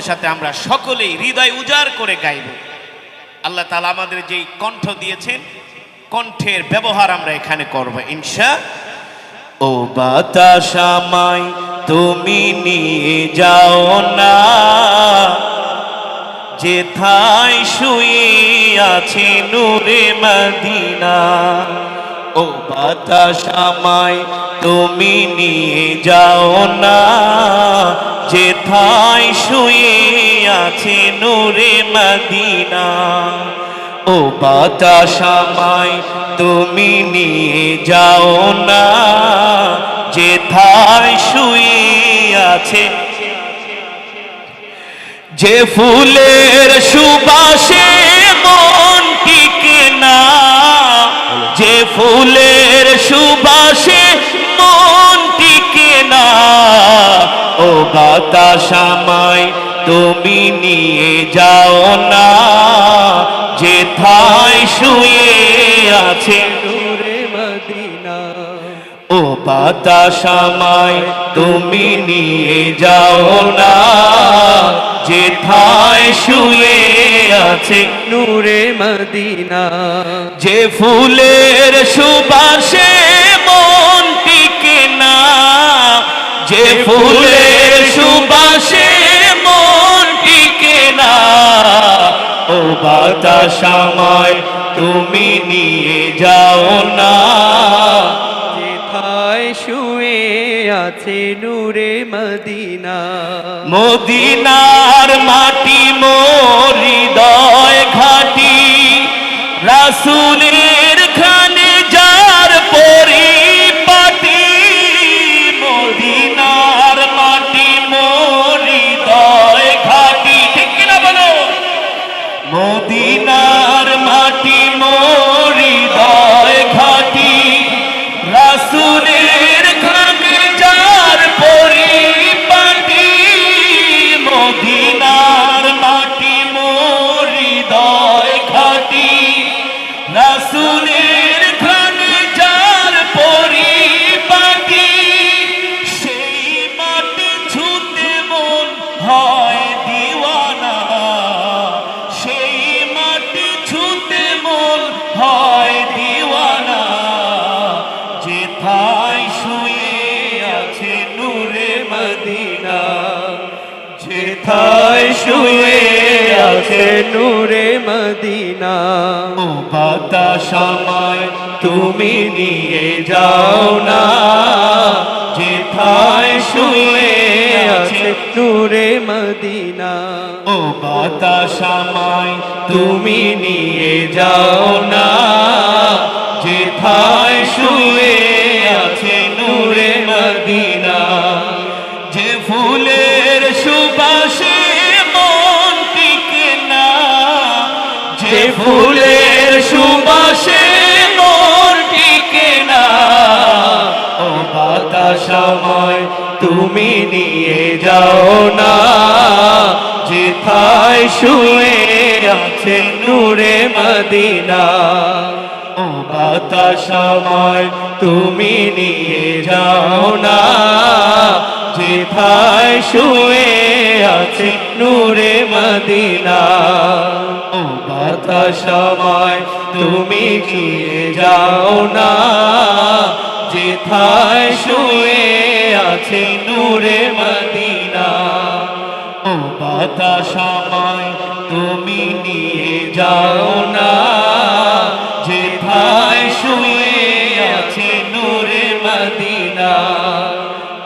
সাথে আমরা সকলেই হৃদয় উজাড় করে গাইব। আল্লাহ তাআলা আমাদের যেই কণ্ঠ দিয়েছেন, কণ্ঠের ব্যবহার আমরা এখানে করব ইনশা। ও বাতাস আমায় তুমি নিয়ে যাও না, যেথায় শুয়ে আছে নূরে মদিনা। ও বাতাস আমায় তুমি নিয়ে যাও না, যেথায় শুয়ে আছে নূরে মদিনা। ও বাতাস আমায় তুমি নিয়ে যাও না, যেথায় শুয়ে আছে, যে ফুলের সুবাসে মন টিকে না, যে ফুলের সুবাসে মন টিকে না। ও বাতাস আমায় তুমি নিয়ে যাও না, যেথায় শুয়ে আছে নূরে মদিনা। ও বাতাস আমায় তুমি নিয়ে যাও না, যেথায় শুয়ে আছে নূরে মদিনা। যে ফুলের সুবাসে মন টিকে না, যে ফুলের সুবাসে মন টিকে না। ও বাতাস আমায় তুমি নিয়ে যাও না, যেথায় শুয়ে আছে নূরে মদিনা। মদিনার মাটি মোর হৃদয় ঘাটি, রাসূলের খানে যার পরিপাটি। মদিনার মাটি মোর হৃদয় ঘাটি, ঠিক কিনা বলো? মদিনার মাটি মোর হৃদয় ঘাটি, রাসূলের খানে যার পরিপাটি। মদিনার মাটি মোর হৃদয় ঘাটি, রাসূলের খানে যার পরিপাটি। সেই মাটি ছুঁতে মন হয় দিওয়ানা, সেই মাটি ছুঁতে মন হয় দিওয়ানা। যেথায় শুয়ে আছে নূরে মদিনা, যেথায় শুয়ে আছে নূরে মদিনা। ও বাতাস আমায় তুমি নিয়ে যাও না, যেথায় শুয়ে আছে নূরে মদিনা। ও বাতাস আমায় তুমি নিয়ে যাও না, যেথায় শুয়ে আছে নূরে মদিনা। যে ফুলের সুবাসে মন টিকে না, যে ফুলের সুবাসে মন টিকে না। ও বাতাস আমায় তুমি নিয়ে যাও না, যেথায় শুয়ে আছে নূরে মদিনা। ও বাতাস আমায় তুমি নিয়ে যাও না, যেথায় শুয়ে আছে নূরে মদিনা। ও বাতাস আমায় তুমি নিয়ে যাও না, যেথায় শুয়ে আছে নূরে মদিনা। ও বাতাস আমায় তুমি নিয়ে যাও না, যেথায় শুয়ে আছে নূরে মদিনা।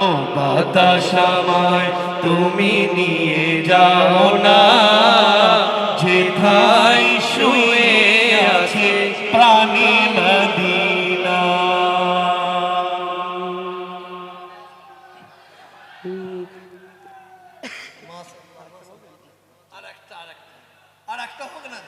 ও বাতাস আমায় তুমি নিয়ে যাও না, যেথায় শুয়ে আছে প্রাণী মদিনা। আর একটা হোক না,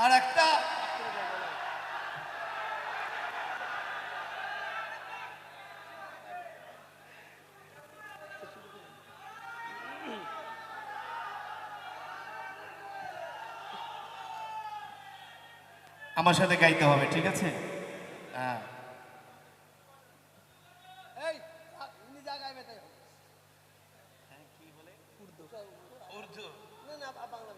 আর একটা। আমার সাথে গাইতে হবে, ঠিক আছে? হ্যাঁ এই হিন্দি জায়গায় বেতে কি বলে উর্দু না না বাংলা